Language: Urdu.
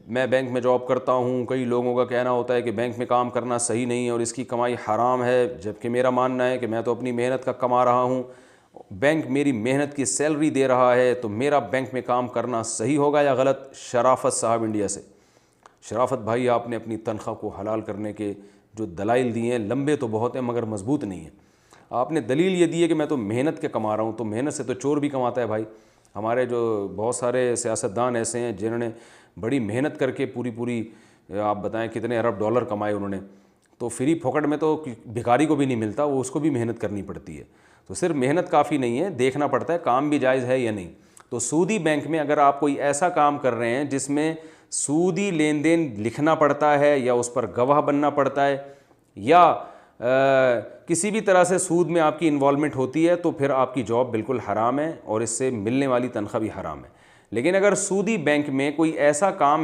میں بینک میں جاب کرتا ہوں. کئی لوگوں کا کہنا ہوتا ہے کہ بینک میں کام کرنا صحیح نہیں ہے اور اس کی کمائی حرام ہے، جبکہ میرا ماننا ہے کہ میں تو اپنی محنت کا کما رہا ہوں، بینک میری محنت کی سیلری دے رہا ہے، تو میرا بینک میں کام کرنا صحیح ہوگا یا غلط؟ شرافت صاحب انڈیا سے. شرافت بھائی، آپ نے اپنی تنخواہ کو حلال کرنے کے جو دلائل دیے ہیں لمبے تو بہت ہیں مگر مضبوط نہیں ہیں. آپ نے دلیل یہ دی ہے کہ میں تو محنت کے کما رہا ہوں، تو محنت سے تو چور بھی کماتا ہے بھائی. ہمارے جو بہت سارے سیاستدان ایسے ہیں جنہوں نے بڑی محنت کر کے پوری آپ بتائیں کتنے ارب ڈالر کمائے انہوں نے. تو فری پھوکٹ میں تو بھکاری کو بھی نہیں ملتا، وہ اس کو بھی محنت کرنی پڑتی ہے. تو صرف محنت کافی نہیں ہے، دیکھنا پڑتا ہے کام بھی جائز ہے یا نہیں. تو سودی بینک میں اگر آپ کوئی ایسا کام کر رہے ہیں جس میں سودی لین دین لکھنا پڑتا ہے یا اس پر گواہ بننا پڑتا ہے یا کسی بھی طرح سے سود میں آپ کی انوالومنٹ ہوتی ہے، تو پھر آپ کی جاب بالکل حرام ہے اور اس سے ملنے والی تنخواہ بھی حرام ہے. لیکن اگر سودی بینک میں کوئی ایسا کام